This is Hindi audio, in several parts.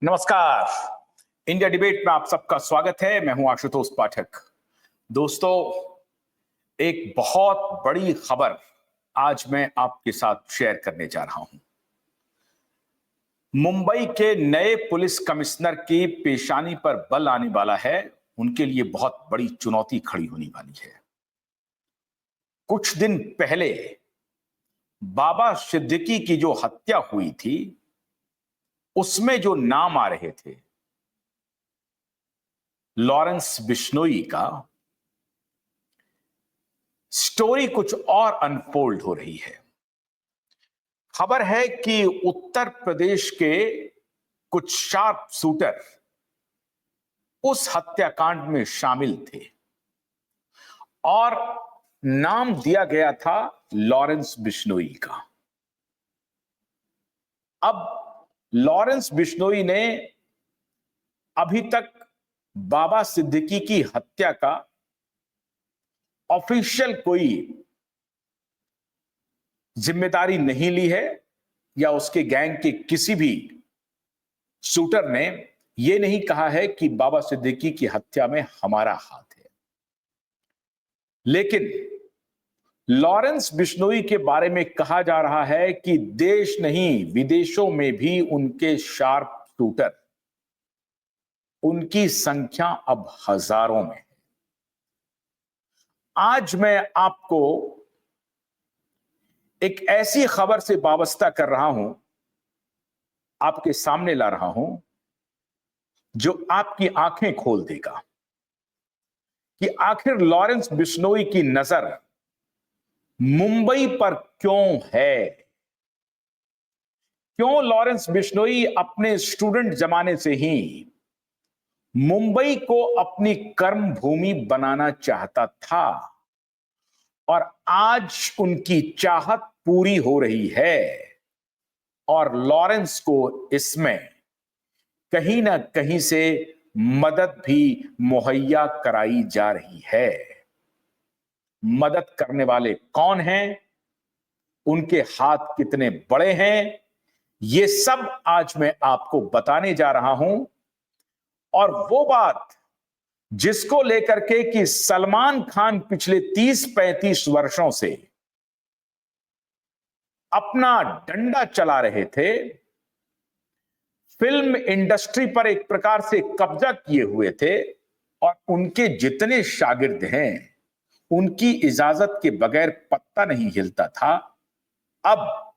नमस्कार। इंडिया डिबेट में आप सबका स्वागत है। मैं हूं आशुतोष पाठक। दोस्तों, एक बहुत बड़ी खबर आज मैं आपके साथ शेयर करने जा रहा हूं। मुंबई के नए पुलिस कमिश्नर की पेशानी पर बल आने वाला है। उनके लिए बहुत बड़ी चुनौती खड़ी होने वाली है। कुछ दिन पहले बाबा सिद्दीकी की जो हत्या हुई थी, उसमें जो नाम आ रहे थे लॉरेंस बिश्नोई का, स्टोरी कुछ और अनफोल्ड हो रही है। खबर है कि उत्तर प्रदेश के कुछ शार्प शूटर उस हत्याकांड में शामिल थे और नाम दिया गया था लॉरेंस बिश्नोई का। अब लॉरेंस बिश्नोई ने अभी तक बाबा सिद्दीकी की हत्या का ऑफिशियल कोई जिम्मेदारी नहीं ली है या उसके गैंग के किसी भी शूटर ने यह नहीं कहा है कि बाबा सिद्दीकी की हत्या में हमारा हाथ है। लेकिन लॉरेंस बिश्नोई के बारे में कहा जा रहा है कि देश नहीं विदेशों में भी उनके शार्प शूटर, उनकी संख्या अब हजारों में है। आज मैं आपको एक ऐसी खबर से वाबस्ता कर रहा हूं, आपके सामने ला रहा हूं, जो आपकी आंखें खोल देगा कि आखिर लॉरेंस बिश्नोई की नजर मुंबई पर क्यों है। क्यों लॉरेंस बिश्नोई अपने स्टूडेंट जमाने से ही मुंबई को अपनी कर्म भूमि बनाना चाहता था और आज उनकी चाहत पूरी हो रही है और लॉरेंस को इसमें कहीं ना कहीं से मदद भी मुहैया कराई जा रही है। मदद करने वाले कौन हैं, उनके हाथ कितने बड़े हैं, ये सब आज मैं आपको बताने जा रहा हूं। और वो बात जिसको लेकर के कि सलमान खान पिछले 30-35 वर्षों से अपना डंडा चला रहे थे, फिल्म इंडस्ट्री पर एक प्रकार से कब्जा किए हुए थे और उनके जितने शागिर्द हैं उनकी इजाजत के बगैर पत्ता नहीं हिलता था। अब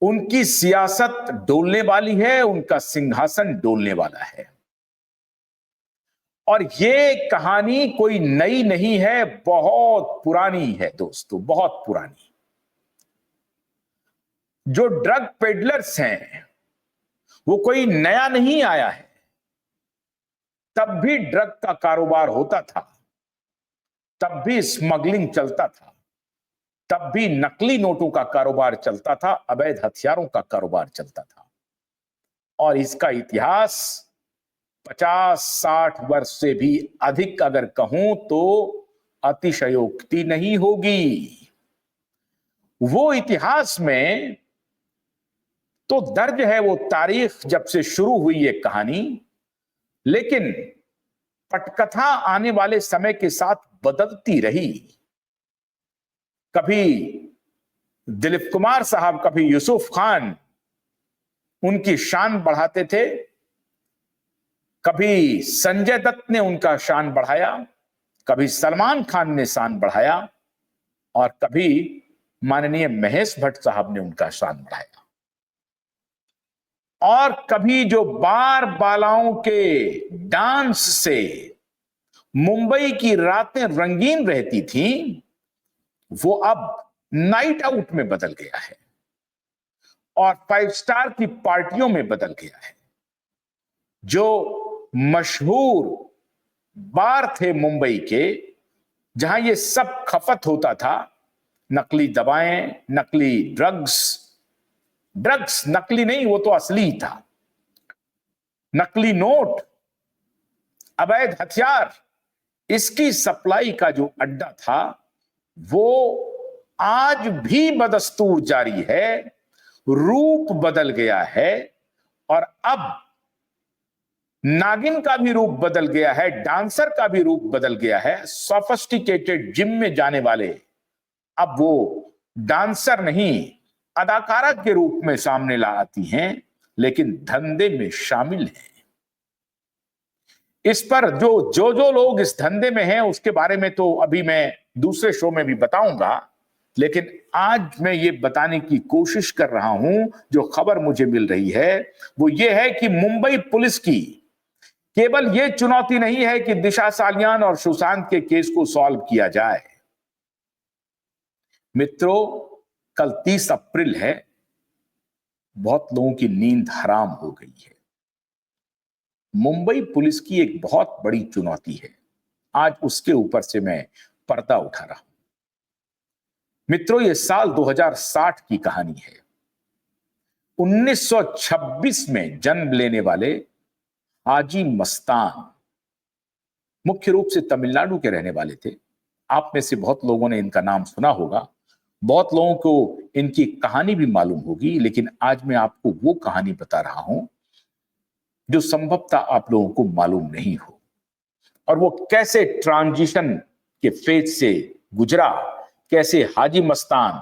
उनकी सियासत डोलने वाली है, उनका सिंहासन डोलने वाला है। और ये कहानी कोई नई नहीं है, बहुत पुरानी है दोस्तों, बहुत पुरानी। जो ड्रग पेडलर्स हैं वो कोई नया नहीं आया है। तब भी ड्रग का कारोबार होता था, तब भी स्मगलिंग चलता था, तब भी नकली नोटों का कारोबार चलता था, अवैध हथियारों का कारोबार चलता था। और इसका इतिहास 50-60 वर्ष से भी अधिक अगर कहूं तो अतिशयोक्ति नहीं होगी। वो इतिहास में तो दर्ज है वो तारीख जब से शुरू हुई ये कहानी, लेकिन पटकथा आने वाले समय के साथ बदलती रही। कभी दिलीप कुमार साहब, कभी यूसुफ खान उनकी शान बढ़ाते थे, कभी संजय दत्त ने उनका शान बढ़ाया, कभी सलमान खान ने शान बढ़ाया और कभी माननीय महेश भट्ट साहब ने उनका शान बढ़ाया। और कभी जो बार बालाओं के डांस से मुंबई की रातें रंगीन रहती थीं, वो अब नाइट आउट में बदल गया है और 5 स्टार की पार्टियों में बदल गया है। जो मशहूर बार थे मुंबई के, जहां ये सब खपत होता था, नकली दवाएं, नकली ड्रग्स नकली नहीं, वो तो असली था, नकली नोट, अवैध हथियार, इसकी सप्लाई का जो अड्डा था वो आज भी बदस्तूर जारी है। रूप बदल गया है और अब नागिन का भी रूप बदल गया है, डांसर का भी रूप बदल गया है। सोफिस्टिकेटेड जिम में जाने वाले अब वो डांसर नहीं, अदाकारा के रूप में सामने ला आती हैं, लेकिन धंधे में शामिल हैं। इस पर जो लोग इस धंधे में हैं उसके बारे में तो अभी मैं दूसरे शो में भी बताऊंगा, लेकिन आज मैं ये बताने की कोशिश कर रहा हूं, जो खबर मुझे मिल रही है वो ये है कि मुंबई पुलिस की केवल ये चुनौती नहीं है कि दिशा सालियान और सुशांत के केस को सॉल्व किया जाए। मित्रों, कल 30 अप्रैल है, बहुत लोगों की नींद हराम हो गई है। मुंबई पुलिस की एक बहुत बड़ी चुनौती है, आज उसके ऊपर से मैं पर्दा उठा रहा हूं। मित्रों, यह साल 2060 की कहानी है। 1926 में जन्म लेने वाले हाजी मस्तान मुख्य रूप से तमिलनाडु के रहने वाले थे। आप में से बहुत लोगों ने इनका नाम सुना होगा, बहुत लोगों को इनकी कहानी भी मालूम होगी, लेकिन आज मैं आपको वो कहानी बता रहा हूं जो संभवतः आप लोगों को मालूम नहीं हो, और वो कैसे ट्रांजिशन के फेज से गुजरा, कैसे हाजी मस्तान,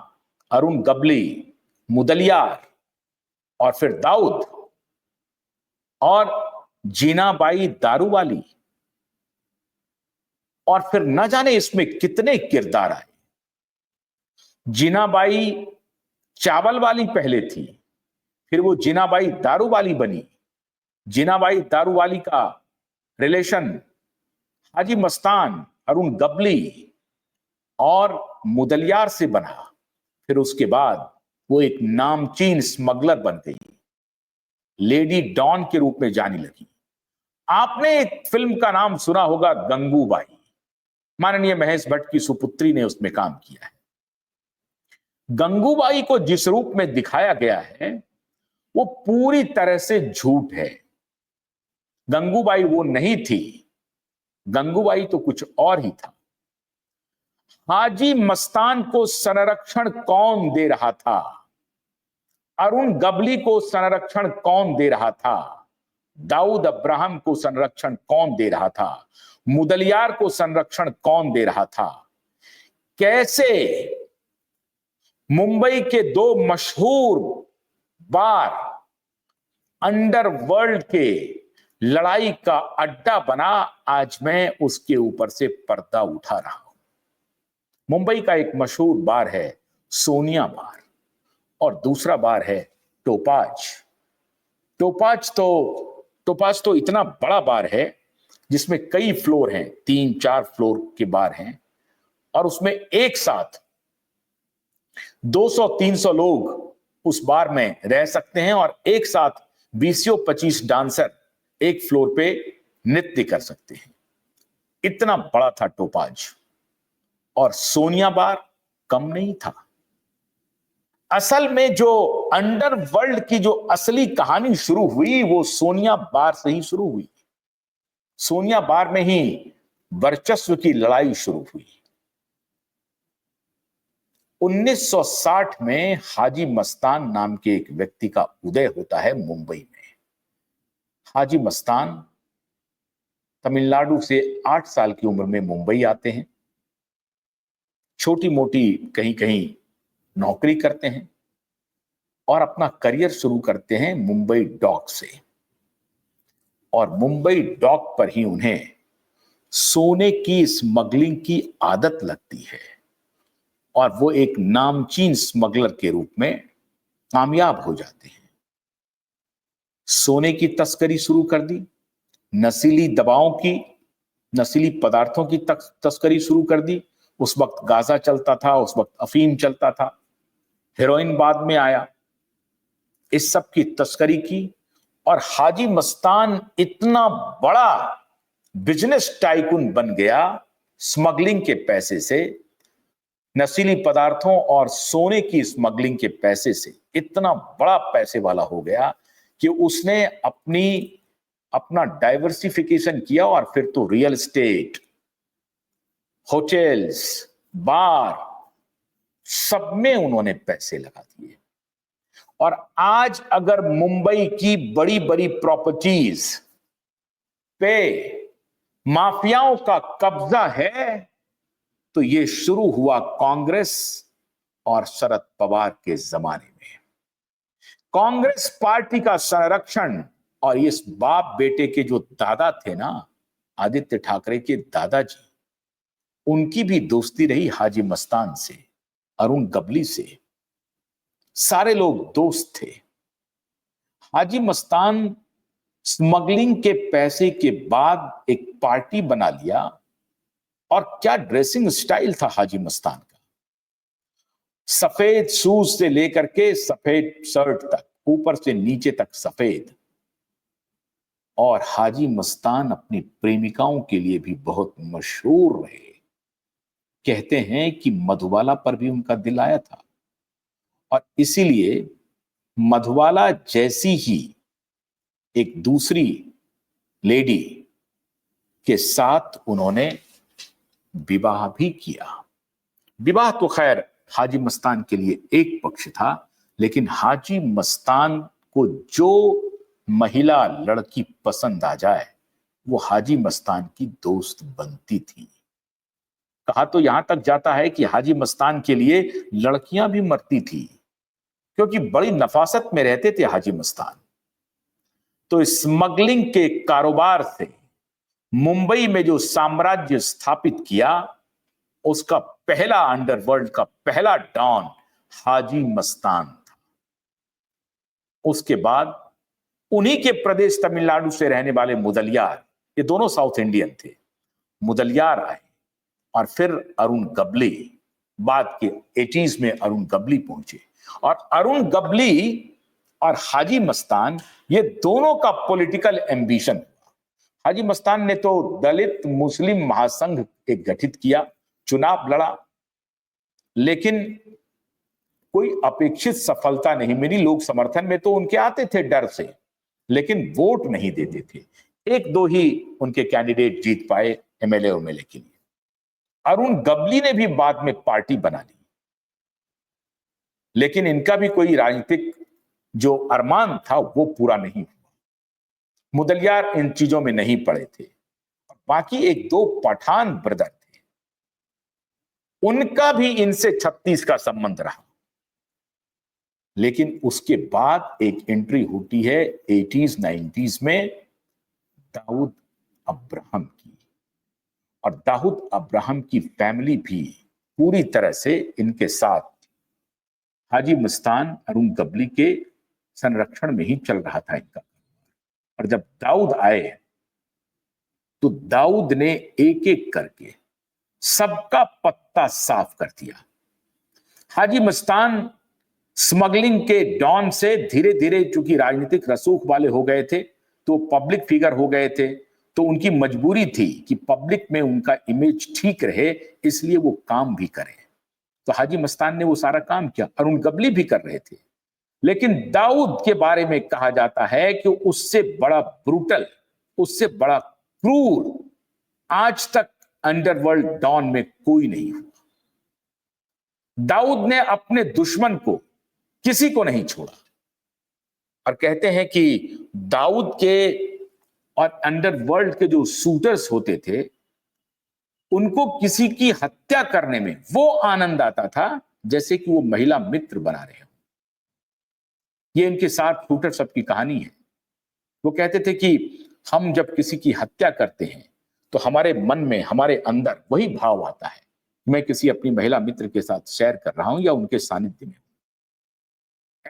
अरुण गबली, मुदलियार और फिर दाऊद और जीनाबाई दारूवाली, और फिर न जाने इसमें कितने किरदार आए। जीनाबाई चावल वाली पहले थी, फिर वो जीनाबाई दारूवाली बनी। जीनाबाई दारूवाली का रिलेशन हाजी मस्तान, अरुण गबली और मुदलियार से बना। फिर उसके बाद वो एक नामचीन स्मगलर बन गई, लेडी डॉन के रूप में जाने लगी। आपने एक फिल्म का नाम सुना होगा, गंगूबाई। माननीय महेश भट्ट की सुपुत्री ने उसमें काम किया है। गंगूबाई को जिस रूप में दिखाया गया है वो पूरी तरह से झूठ है। गंगूबाई वो नहीं थी, गंगूबाई तो कुछ और ही था। हाजी मस्तान को संरक्षण कौन दे रहा था? अरुण गबली को संरक्षण कौन दे रहा था? दाऊद अब्राहम को संरक्षण कौन दे रहा था? मुदलियार को संरक्षण कौन दे रहा था? कैसे मुंबई के दो मशहूर बार अंडरवर्ल्ड के लड़ाई का अड्डा बना, आज मैं उसके ऊपर से पर्दा उठा रहा हूं। मुंबई का एक मशहूर बार है सोनिया बार, और दूसरा बार है टोपाज। टोपाज तो इतना बड़ा बार है जिसमें कई फ्लोर हैं, 3-4 फ्लोर के बार हैं, और उसमें एक साथ 200-300 लोग उस बार में रह सकते हैं, और एक साथ 20-25 डांसर एक फ्लोर पे नृत्य कर सकते हैं। इतना बड़ा था टोपाज। और सोनिया बार कम नहीं था। असल में जो अंडरवर्ल्ड की जो असली कहानी शुरू हुई वो सोनिया बार से ही शुरू हुई। सोनिया बार में ही वर्चस्व की लड़ाई शुरू हुई। 1960 में हाजी मस्तान नाम के एक व्यक्ति का उदय होता है मुंबई में। हाजी मस्तान तमिलनाडु से 8 साल की उम्र में मुंबई आते हैं। छोटी मोटी कहीं कहीं नौकरी करते हैं और अपना करियर शुरू करते हैं मुंबई डॉक से। और मुंबई डॉक पर ही उन्हें सोने की स्मगलिंग की आदत लगती है, और वो एक नामचीन स्मगलर के रूप में कामयाब हो जाते हैं। सोने की तस्करी शुरू कर दी, नशीली दवाओं की, नशीली पदार्थों की तस्करी शुरू कर दी। उस वक्त गाजा चलता था, उस वक्त अफीम चलता था, हेरोइन बाद में आया। इस सब की तस्करी की, और हाजी मस्तान इतना बड़ा बिजनेस टाइकून बन गया स्मगलिंग के पैसे से, नशीली पदार्थों और सोने की स्मगलिंग के पैसे से इतना बड़ा पैसे वाला हो गया कि उसने अपना डाइवर्सिफिकेशन किया, और फिर तो रियल एस्टेट, होटल्स, बार, सब में उन्होंने पैसे लगा दिए। और आज अगर मुंबई की बड़ी बड़ी प्रॉपर्टीज पे माफियाओं का कब्जा है, तो ये शुरू हुआ कांग्रेस और शरद पवार के जमाने में। कांग्रेस पार्टी का संरक्षण और इस बाप बेटे के जो दादा थे ना, आदित्य ठाकरे के दादाजी, उनकी भी दोस्ती रही हाजी मस्तान से, अरुण गबली से। सारे लोग दोस्त थे। हाजी मस्तान स्मगलिंग के पैसे के बाद एक पार्टी बना लिया, और क्या ड्रेसिंग स्टाइल था हाजी मस्तान का। सफेद शूज से लेकर के सफेद शर्ट तक, ऊपर से नीचे तक सफेद। और हाजी मस्तान अपनी प्रेमिकाओं के लिए भी बहुत मशहूर रहे। कहते हैं कि मधुबाला पर भी उनका दिल आया था, और इसीलिए मधुबाला जैसी ही एक दूसरी लेडी के साथ उन्होंने विवाह भी किया। विवाह तो खैर हाजी मस्तान के लिए एक पक्ष था, लेकिन हाजी मस्तान को जो महिला लड़की पसंद आ जाए वो हाजी मस्तान की दोस्त बनती थी। कहा तो यहां तक जाता है कि हाजी मस्तान के लिए लड़कियां भी मरती थी, क्योंकि बड़ी नफासत में रहते थे हाजी मस्तान। तो स्मगलिंग के कारोबार से मुंबई में जो साम्राज्य स्थापित किया, उसका पहला अंडरवर्ल्ड का पहला डॉन हाजी मस्तान था। उसके बाद उन्हीं के प्रदेश तमिलनाडु से रहने वाले मुदलियार, ये दोनों साउथ इंडियन थे, मुदलियार आए, और फिर अरुण गबली। बाद के 80s में अरुण गबली पहुंचे, और अरुण गबली और हाजी मस्तान, ये दोनों का पॉलिटिकल एम्बिशन हुआ। हाजी मस्तान ने तो दलित मुस्लिम महासंघ एक गठित किया, चुनाव लड़ा, लेकिन कोई अपेक्षित सफलता नहीं मिली। लोग समर्थन में तो उनके आते थे डर से, लेकिन वोट नहीं देते थे। एक दो ही उनके कैंडिडेट जीत पाए एमएलए उमएलए के लिए। अरुण गबली ने भी बाद में पार्टी बना ली, लेकिन इनका भी कोई राजनीतिक जो अरमान था वो पूरा नहीं हुआ। मुदलियार इन चीजों में नहीं पड़े थे। बाकी एक दो पठान ब्रदर थे, उनका भी इनसे 36 का संबंध रहा। लेकिन उसके बाद एक एंट्री होती है 80s 90s में दाऊद अब्राहम की, और दाऊद अब्राहम की फैमिली भी पूरी तरह से इनके साथ हाजी मस्तान अरुण गबली के संरक्षण में ही चल रहा था इनका। और जब दाऊद आए तो दाऊद ने एक एक करके सबका पत्ता साफ कर दिया। हाजी मस्तान स्मगलिंग के डॉन से धीरे धीरे, चूंकि राजनीतिक रसूख वाले हो गए थे, तो पब्लिक फिगर हो गए थे, तो उनकी मजबूरी थी कि पब्लिक में उनका इमेज ठीक रहे, इसलिए वो काम भी करें। तो हाजी मस्तान ने वो सारा काम किया, अरुण गबली भी कर रहे थे। लेकिन दाऊद के बारे में कहा जाता है कि उससे बड़ा ब्रूटल, उससे बड़ा क्रूर आज तक अंडरवर्ल्ड डॉन में कोई नहीं हुआ। दाऊद ने अपने दुश्मन को, किसी को नहीं छोड़ा। और कहते हैं कि दाऊद के और अंडरवर्ल्ड के जो शूटर्स होते थे, उनको किसी की हत्या करने में वो आनंद आता था जैसे कि वो महिला मित्र बना रहे हो। ये इनके साथ शूटर सबकी कहानी है। वो कहते थे कि हम जब किसी की हत्या करते हैं तो हमारे मन में, हमारे अंदर वही भाव आता है, मैं किसी अपनी महिला मित्र के साथ शेयर कर रहा हूं या उनके सानिध्य में।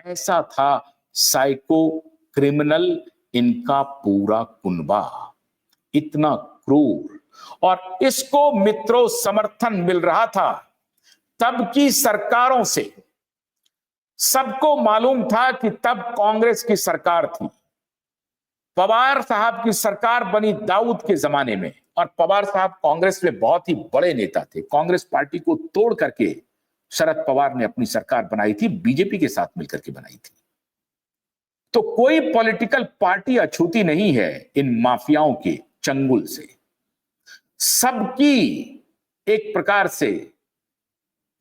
ऐसा था साइको क्रिमिनल इनका पूरा कुनबा, इतना क्रूर। और इसको मित्रों समर्थन मिल रहा था तब की सरकारों से। सबको मालूम था कि तब कांग्रेस की सरकार थी, पवार साहब की सरकार बनी दाऊद के जमाने में, और पवार साहब कांग्रेस में बहुत ही बड़े नेता थे। कांग्रेस पार्टी को तोड़ करके शरद पवार ने अपनी सरकार बनाई थी, बीजेपी के साथ मिलकर के बनाई थी। तो कोई पॉलिटिकल पार्टी अछूती नहीं है इन माफियाओं के चंगुल से। सबकी एक प्रकार से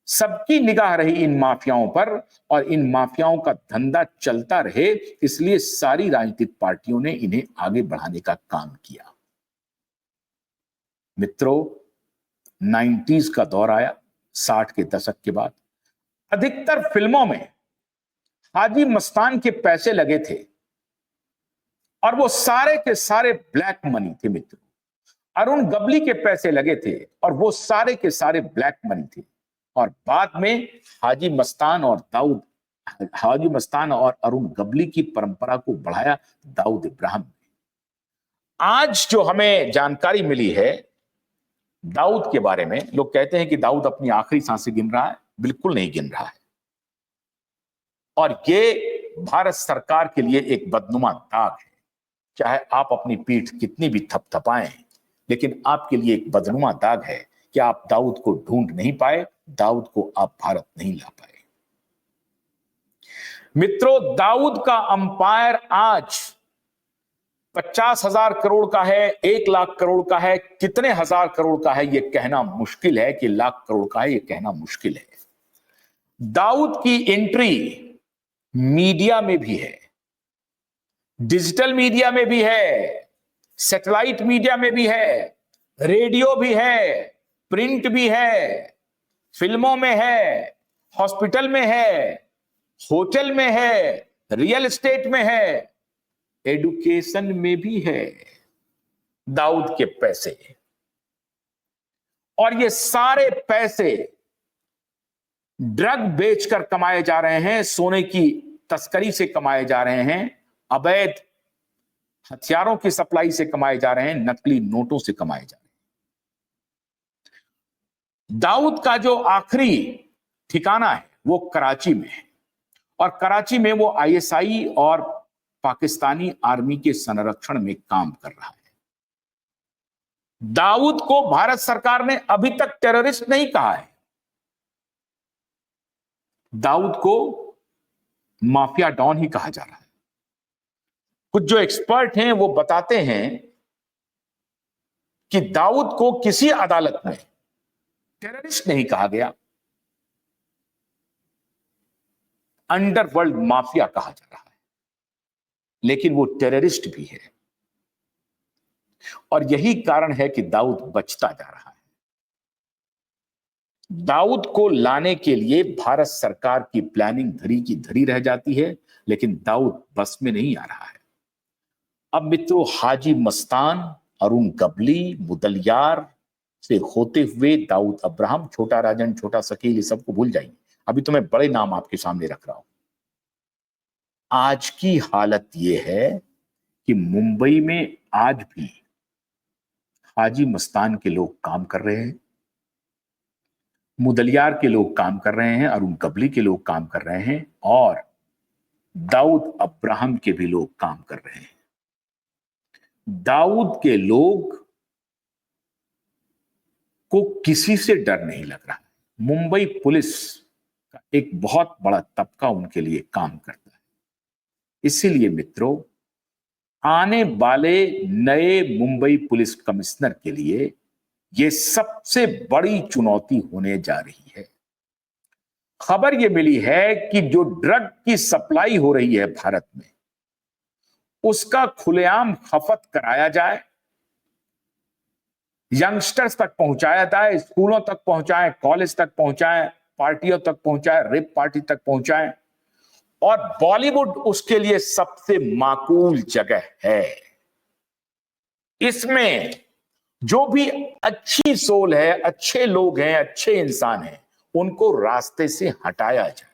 सबकी निगाह रही इन माफियाओं पर, और इन माफियाओं का धंधा चलता रहे, इसलिए सारी राजनीतिक पार्टियों ने इन्हें आगे बढ़ाने का काम किया। मित्रों, 90s का दौर आया, 60 के दशक के बाद अधिकतर फिल्मों में हाजी मस्तान के पैसे लगे थे और वो सारे के सारे ब्लैक मनी थे मित्रों। अरुण गबली के पैसे लगे थे और वो सारे के सारे ब्लैक मनी थे। और बाद में हाजी मस्तान और अरुण गबली की परंपरा को बढ़ाया दाऊद इब्राहिम ने। आज जो हमें जानकारी मिली है दाऊद के बारे में, लोग कहते हैं कि दाऊद अपनी आखिरी सांसें गिन रहा है। बिल्कुल नहीं गिन रहा है। और ये भारत सरकार के लिए एक बदनुमा दाग है। चाहे आप अपनी पीठ कितनी भी थपथपाएं, लेकिन आपके लिए एक बदनुमा दाग है कि आप दाऊद को ढूंढ नहीं पाए, दाऊद को आप भारत नहीं ला पाए। मित्रों, दाऊद का अंपायर आज 50,000 करोड़ का है, 1 लाख करोड़ का है, कितने हजार करोड़ का है यह कहना मुश्किल है, कि लाख करोड़ का है यह कहना मुश्किल है। दाऊद की एंट्री मीडिया में भी है, डिजिटल मीडिया में भी है, सैटेलाइट मीडिया में भी है, रेडियो भी है, प्रिंट भी है, फिल्मों में है, हॉस्पिटल में है, होटल में है, रियल एस्टेट में है, एडुकेशन में भी है दाऊद के पैसे। और ये सारे पैसे ड्रग बेचकर कमाए जा रहे हैं, सोने की तस्करी से कमाए जा रहे हैं, अवैध हथियारों की सप्लाई से कमाए जा रहे हैं, नकली नोटों से कमाए जा रहे हैं। दाऊद का जो आखिरी ठिकाना है वो कराची में है और कराची में वो आईएसआई और पाकिस्तानी आर्मी के संरक्षण में काम कर रहा है। दाऊद को भारत सरकार ने अभी तक टेररिस्ट नहीं कहा है। दाऊद को माफिया डॉन ही कहा जा रहा है। कुछ जो एक्सपर्ट हैं वो बताते हैं कि दाऊद को किसी अदालत में टेररिस्ट नहीं कहा गया, अंडरवर्ल्ड माफिया कहा जा रहा है, लेकिन वो टेररिस्ट भी है। और यही कारण है कि दाऊद बचता जा रहा है। दाऊद को लाने के लिए भारत सरकार की प्लानिंग धरी की धरी रह जाती है, लेकिन दाऊद बस में नहीं आ रहा है। अब मित्रों, हाजी मस्तान, अरुण गबली, मुदलियार से होते हुए दाऊद इब्राहिम, छोटा राजन, छोटा शकील, ये सबको भूल जाइए। अभी तो मैं बड़े नाम आपके सामने रख रहा हूं। आज की हालत यह है कि मुंबई में आज भी हाजी मस्तान के लोग काम कर रहे हैं, मुदलियार के लोग काम कर रहे हैं, अरुण गबली के लोग काम कर रहे हैं और दाऊद इब्राहिम के भी लोग काम कर रहे हैं। दाऊद के लोग को किसी से डर नहीं लग रहा है। मुंबई पुलिस का एक बहुत बड़ा तबका उनके लिए काम करता है। इसीलिए मित्रों, आने वाले नए मुंबई पुलिस कमिश्नर के लिए यह सबसे बड़ी चुनौती होने जा रही है। खबर यह मिली है कि जो ड्रग की सप्लाई हो रही है भारत में, उसका खुलेआम खपत कराया जाए, यंगस्टर्स तक पहुंचाया जाए, स्कूलों तक पहुंचाए, कॉलेज तक पहुंचाए, पार्टियों तक पहुंचाए, रेप पार्टी तक पहुंचाए, और बॉलीवुड उसके लिए सबसे माकूल जगह है। इसमें जो भी अच्छी सोल है, अच्छे लोग हैं, अच्छे इंसान हैं, उनको रास्ते से हटाया जाए।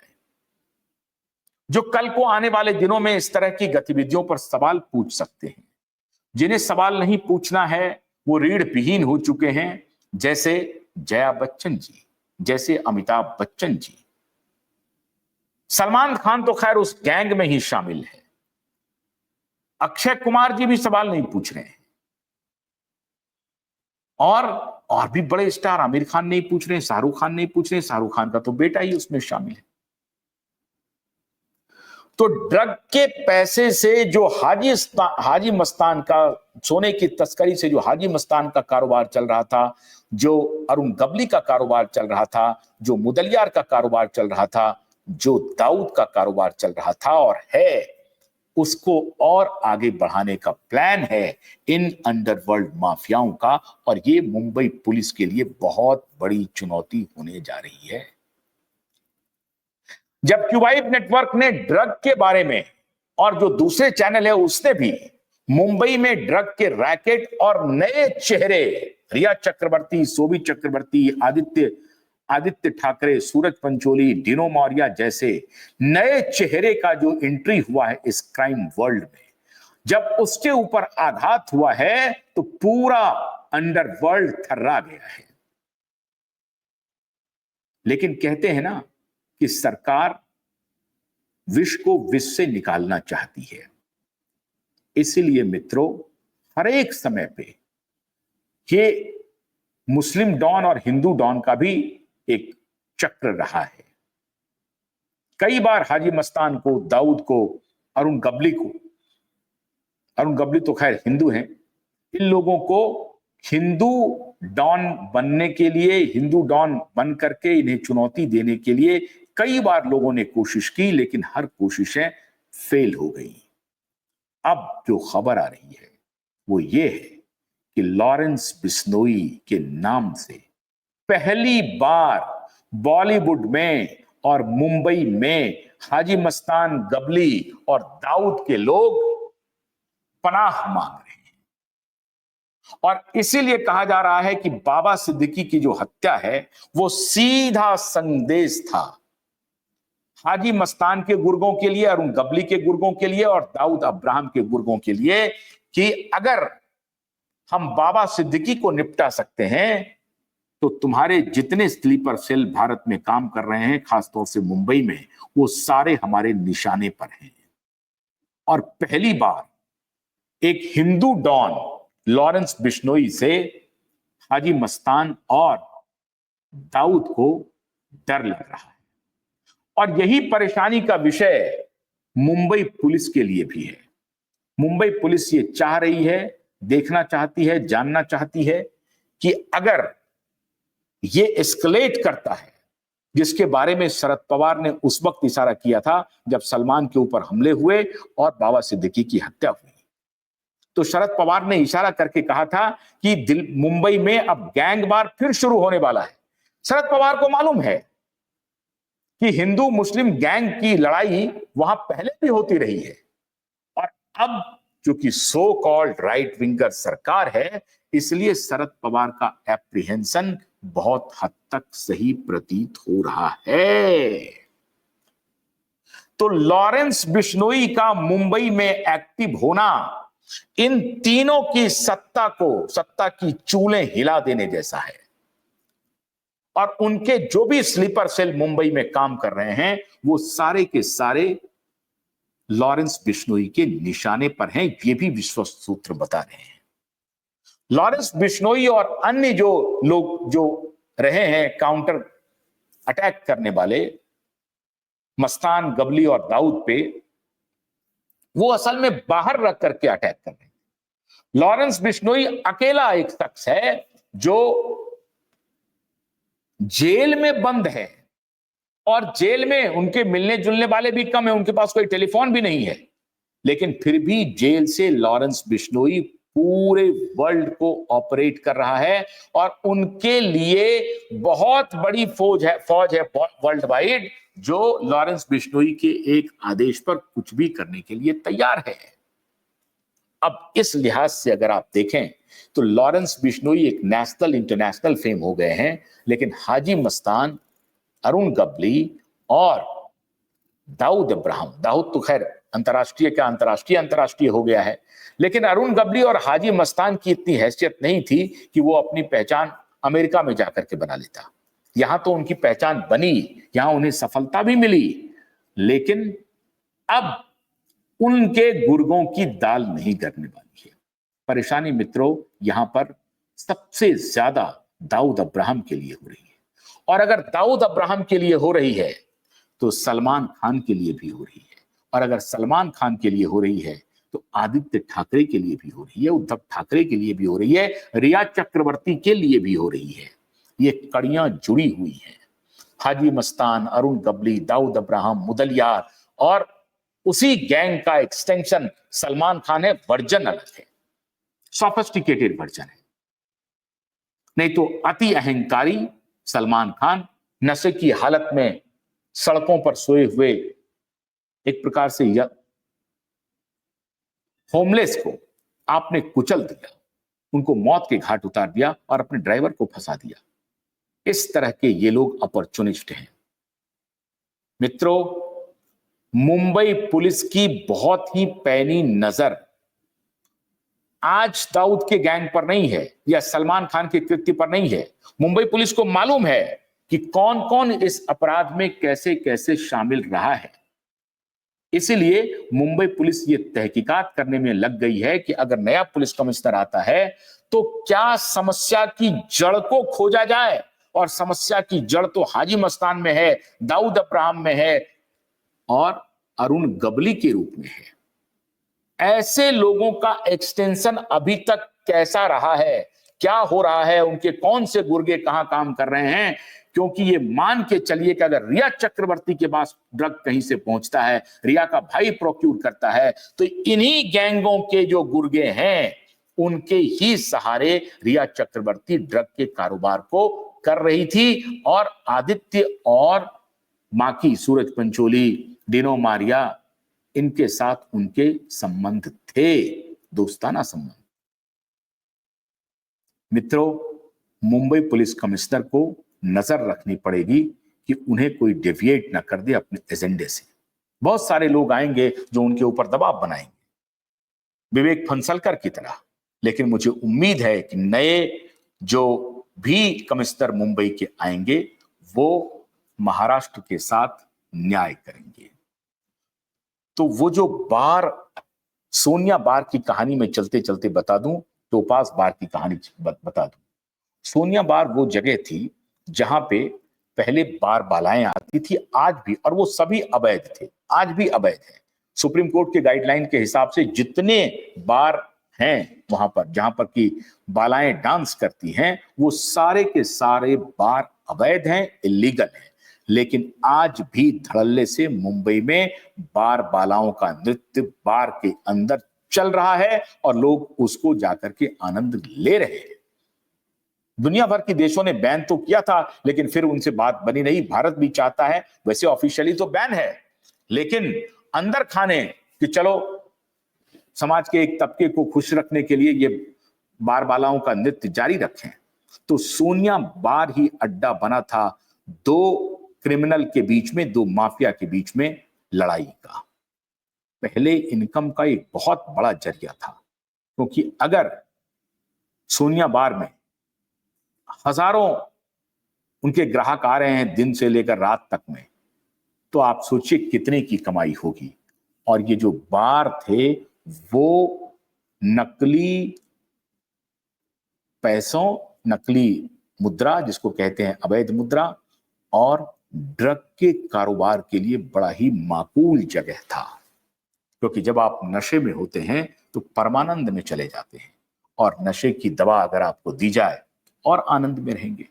जो कल को आने वाले दिनों में इस तरह की गतिविधियों पर सवाल पूछ सकते हैं। जिन्हें सवाल नहीं पूछना है वो रीढ़ विहीन हो चुके हैं, जैसे जया बच्चन जी, जैसे अमिताभ बच्चन जी। सलमान खान तो खैर उस गैंग में ही शामिल है। अक्षय कुमार जी भी सवाल नहीं पूछ रहे हैं, और भी बड़े स्टार, आमिर खान नहीं पूछ रहे हैं, शाहरुख खान नहीं पूछ रहे हैं, शाहरुख खान का तो बेटा ही उसमें शामिल है। तो ड्रग के पैसे से जो हाजी मस्तान का, सोने की तस्करी से जो हाजी मस्तान का कारोबार चल रहा था, जो अरुण गबली का कारोबार चल रहा था, जो मुदलियार का कारोबार चल रहा था, जो दाऊद का कारोबार चल रहा था और है, उसको और आगे बढ़ाने का प्लान है इन अंडरवर्ल्ड माफियाओं का, और ये मुंबई पुलिस के लिए बहुत बड़ी चुनौती होने जा रही है। जब क्यूबाइब नेटवर्क ने ड्रग के बारे में, और जो दूसरे चैनल है उसने भी मुंबई में ड्रग के रैकेट और नए चेहरे, रिया चक्रवर्ती, शोभी चक्रवर्ती, आदित्य ठाकरे, सूरज पंचोली, डिनो मौर्या जैसे नए चेहरे का जो एंट्री हुआ है इस क्राइम वर्ल्ड में, जब उसके ऊपर आघात हुआ है तो पूरा अंडरवर्ल्ड थर्रा गया है। लेकिन कहते हैं ना कि सरकार विष को विष से निकालना चाहती है। इसीलिए मित्रों, हर एक समय पे ये मुस्लिम डॉन और हिंदू डॉन का भी एक चक्र रहा है। कई बार हाजी मस्तान को, दाऊद को, अरुण गबली तो खैर हिंदू हैं, इन लोगों को हिंदू डॉन बनने के लिए, हिंदू डॉन बन करके इन्हें चुनौती देने के लिए कई बार लोगों ने कोशिश की, लेकिन हर कोशिशें फेल हो गई। अब जो खबर आ रही है वो ये है कि लॉरेंस बिश्नोई के नाम से पहली बार बॉलीवुड में और मुंबई में हाजी मस्तान, गबली और दाऊद के लोग पनाह मांग रहे हैं। और इसीलिए कहा जा रहा है कि बाबा सिद्दीकी की जो हत्या है वो सीधा संदेश था हाजी मस्तान के गुर्गों के लिए, अरुण गबली के गुर्गों के लिए और दाऊद अब्राहम के गुर्गों के लिए, कि अगर हम बाबा सिद्दीकी को निपटा सकते हैं तो तुम्हारे जितने स्लीपर सेल भारत में काम कर रहे हैं, खासतौर से मुंबई में, वो सारे हमारे निशाने पर हैं। और पहली बार एक हिंदू डॉन लॉरेंस बिश्नोई से हाजी मस्तान और दाऊद को डर लग रहा है। और यही परेशानी का विषय मुंबई पुलिस के लिए भी है। मुंबई पुलिस ये चाह रही है, देखना चाहती है, जानना चाहती है कि अगर ये एस्केलेट करता है, जिसके बारे में शरद पवार ने उस वक्त इशारा किया था जब सलमान के ऊपर हमले हुए और बाबा सिद्दीकी की हत्या हुई, तो शरद पवार ने इशारा करके कहा था कि मुंबई में अब गैंगवार फिर शुरू होने वाला है। शरद पवार को मालूम है कि हिंदू मुस्लिम गैंग की लड़ाई वहां पहले भी होती रही है, और अब जो कि सो कॉल्ड राइट विंगर सरकार है, इसलिए शरद पवार का एप्रीहेंशन बहुत हद तक सही प्रतीत हो रहा है। तो लॉरेंस बिश्नोई का मुंबई में एक्टिव होना इन तीनों की सत्ता की चूलें हिला देने जैसा है। और उनके जो भी स्लीपर सेल मुंबई में काम कर रहे हैं वो सारे के सारे लॉरेंस बिश्नोई के निशाने पर हैं, ये भी विश्वस्त सूत्र बता रहे हैं। लॉरेंस बिश्नोई और अन्य जो लोग जो रहे हैं काउंटर अटैक करने वाले मस्तान, गबली और दाऊद पे, वो असल में बाहर रख करके अटैक कर रहे हैं। लॉरेंस बिश्नोई अकेला एक शख्स है जो जेल में बंद है, और जेल में उनके मिलने जुलने वाले भी कम है, उनके पास कोई टेलीफोन भी नहीं है, लेकिन फिर भी जेल से लॉरेंस बिश्नोई पूरे वर्ल्ड को ऑपरेट कर रहा है, और उनके लिए बहुत बड़ी फौज है वर्ल्ड वाइड, जो लॉरेंस बिश्नोई के एक आदेश पर कुछ भी करने के लिए तैयार है। अब इस लिहाज से अगर आप देखें तो लॉरेंस बिश्नोई एक नेशनल इंटरनेशनल फेम हो गए हैं, लेकिन हाजी मस्तान, अरुण गबली और दाऊद अब्राहम, दाऊद तो खैर अंतरराष्ट्रीय हो गया है, लेकिन अरुण गबली और हाजी मस्तान की इतनी हैसियत नहीं थी कि वो अपनी पहचान अमेरिका में जाकर के बना लेता। यहां तो उनकी पहचान बनी, यहां उन्हें सफलता भी मिली, लेकिन अब उनके गुर्गों की दाल नहीं गलने वाली है। परेशानी मित्रों यहां पर सबसे ज्यादा दाऊद अब्राहम के लिए हो रही है, और अगर दाऊद अब्राहम के लिए हो रही है तो सलमान खान के लिए भी हो रही है, और अगर सलमान खान के लिए हो रही है तो आदित्य ठाकरे के लिए भी हो रही है, उद्धव ठाकरे के लिए भी हो रही है, रिया चक्रवर्ती के लिए भी हो रही है। ये कड़ियां जुड़ी हुई हैं। हाजी मस्तान, अरुण गबली, दाऊद अब्राहम, मुदलियार और उसी गैंग का एक्सटेंशन सलमान खान है, वर्जन अलग है, सोफिस्टिकेटेड वर्जन है। नहीं तो अति अहंकारी सलमान खान नशे की हालत में सड़कों पर सोए हुए एक प्रकार से होमलेस को आपने कुचल दिया, उनको मौत के घाट उतार दिया और अपने ड्राइवर को फंसा दिया। इस तरह के ये लोग अपॉर्चुनिस्ट हैं। मित्रों, मुंबई पुलिस की बहुत ही पैनी नजर आज दाऊद के गैंग पर नहीं है या सलमान खान के कृत्य पर नहीं है। मुंबई पुलिस को मालूम है कि कौन कौन इस अपराध में कैसे कैसे शामिल रहा है। इसीलिए मुंबई पुलिस ये तहकीकात करने में लग गई है कि अगर नया पुलिस कमिश्नर आता है तो क्या समस्या की जड़ को खोजा जाए, और समस्या की जड़ तो हाजी मस्तान में है, दाऊद अब्राहम में है और अरुण गबली के रूप में है। ऐसे लोगों का एक्सटेंशन अभी तक कैसा रहा है, क्या हो रहा है, उनके कौन से गुर्गे कहां काम कर रहे हैं? क्योंकि ये मान के चलिए कि अगर रिया चक्रवर्ती के पास ड्रग कहीं से पहुंचता है, रिया का भाई प्रोक्यूर करता है, तो इन्हीं गैंगों के जो गुर्गे हैं उनके ही सहारे रिया चक्रवर्ती ड्रग के कारोबार को कर रही थी। और आदित्य और माकी, सूरज पंचोली, डिनो मारिया, इनके साथ उनके संबंध थे, दोस्ताना संबंध। मित्रों, मुंबई पुलिस कमिश्नर को नजर रखनी पड़ेगी कि उन्हें कोई डेविएट ना कर दे अपने एजेंडे से। बहुत सारे लोग आएंगे जो उनके ऊपर दबाव बनाएंगे, विवेक फंसलकर की तरह। लेकिन मुझे उम्मीद है कि नए जो भी कमिश्नर मुंबई के आएंगे वो महाराष्ट्र के साथ न्याय करेंगे। तो वो जो बार, सोनिया बार की कहानी में चलते चलते बता दूं, टोपाज बार की कहानी बता दूं। सोनिया बार वो जगह थी जहां पे पहले बार बालाएं आती थी, आज भी, और वो सभी अवैध थे, आज भी अवैध है। सुप्रीम कोर्ट के गाइडलाइन के हिसाब से जितने बार हैं वहां पर जहां पर की बालाएं डांस करती हैं, वो सारे के सारे बार अवैध हैं, इलीगल हैं। लेकिन आज भी धड़ल्ले से मुंबई में बार बालाओं का नृत्य बार के अंदर चल रहा है और लोग उसको जाकर के आनंद ले रहे हैं। दुनिया भर के देशों ने बैन तो किया था, लेकिन फिर उनसे बात बनी नहीं। भारत भी चाहता है, वैसे ऑफिशियली तो बैन है, लेकिन अंदर खाने कि चलो समाज के एक तबके को खुश रखने के लिए ये बार बालाओं का नृत्य जारी रखें। तो सोनिया बार ही अड्डा बना था दो क्रिमिनल के बीच में, दो माफिया के बीच में लड़ाई का। पहले इनकम का एक बहुत बड़ा जरिया था, क्योंकि अगर सोनिया बार में हजारों उनके ग्राहक आ रहे हैं दिन से लेकर रात तक में, तो आप सोचिए कितने की कमाई होगी। और ये जो बार थे वो नकली पैसों, नकली मुद्रा जिसको कहते हैं अवैध मुद्रा, और ड्रग के कारोबार के लिए बड़ा ही माकूल जगह था। क्योंकि जब आप नशे में होते हैं तो परमानंद में चले जाते हैं, और नशे की दवा अगर आपको दी जाए और आनंद में रहेंगे।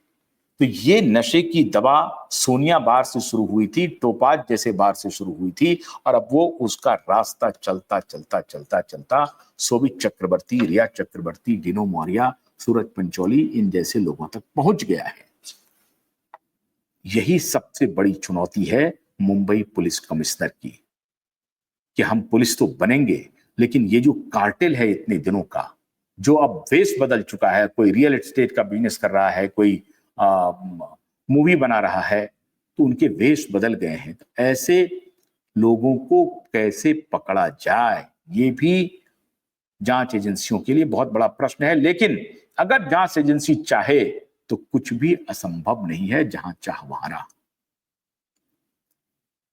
तो ये नशे की दवा सोनिया बार से शुरू हुई थी, टोपाज जैसे बार से शुरू हुई थी, और अब वो उसका रास्ता चलता चलता चलता चलता शोभित चक्रवर्ती, रिया चक्रवर्ती, डिनो मौर्या, सूरज पंचोली, इन जैसे लोगों तक पहुंच गया है। यही सबसे बड़ी चुनौती है मुंबई पुलिस कमिश्नर की, कि हम पुलिस तो बनेंगे, लेकिन ये जो कार्टेल है इतने दिनों का, जो अब वेश बदल चुका है, कोई रियल एस्टेट का बिजनेस कर रहा है, कोई मूवी बना रहा है, तो उनके वेश बदल गए हैं। तो ऐसे लोगों को कैसे पकड़ा जाए, ये भी जांच एजेंसियों के लिए बहुत बड़ा प्रश्न है। लेकिन अगर जांच एजेंसी चाहे तो कुछ भी असंभव नहीं है, जहां चाह वहां राह।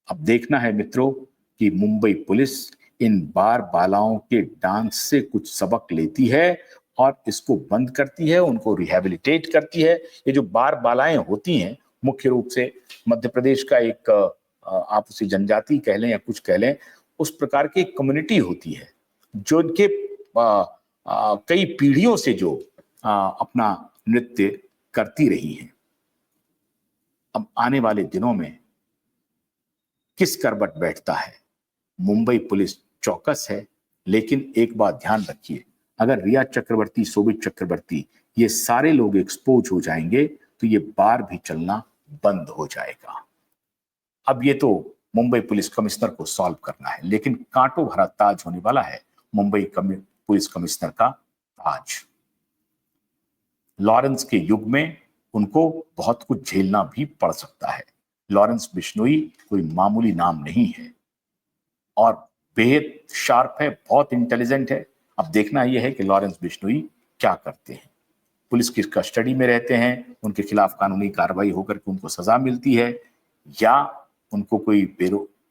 अब देखना है मित्रों कि मुंबई पुलिस इन बार बालाओं के डांस से कुछ सबक लेती है और इसको बंद करती है, उनको रिहेबिलिटेट करती है। ये जो बार बालाएं होती हैं, मुख्य रूप से मध्य प्रदेश का एक आप उसे जनजाति कह लें या कुछ कह लें, उस प्रकार की कम्युनिटी होती है जो इनके कई पीढ़ियों से जो अपना नृत्य करती रही हैं। अब आने वाले दिनों में किस करवट बैठता है, मुंबई पुलिस चौकस है, लेकिन एक बात ध्यान रखिए, अगर रिया चक्रवर्ती, शोभित चक्रवर्ती, ये सारे लोग एक्सपोज हो जाएंगे तो ये बार भी चलना बंद हो जाएगा। अब ये तो मुंबई पुलिस कमिश्नर को सॉल्व करना है, लेकिन कांटों भरा ताज होने वाला है मुंबई पुलिस कमिश्नर का ताज। लॉरेंस के युग में उनको बहुत कुछ झेलना भी पड़ सकता है। लॉरेंस बिश्नोई कोई मामूली नाम नहीं है और बेहद शार्प है, बहुत इंटेलिजेंट है। अब देखना यह है कि लॉरेंस बिश्नोई क्या करते हैं। पुलिस की कस्टडी में रहते हैं, उनके खिलाफ कानूनी कार्रवाई होकर के उनको सजा मिलती है, या उनको कोई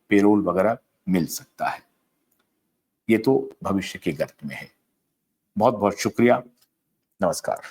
पेरोल वगैरह मिल सकता है। ये तो भविष्य के गर्त में है। बहुत बहुत शुक्रिया। नमस्कार।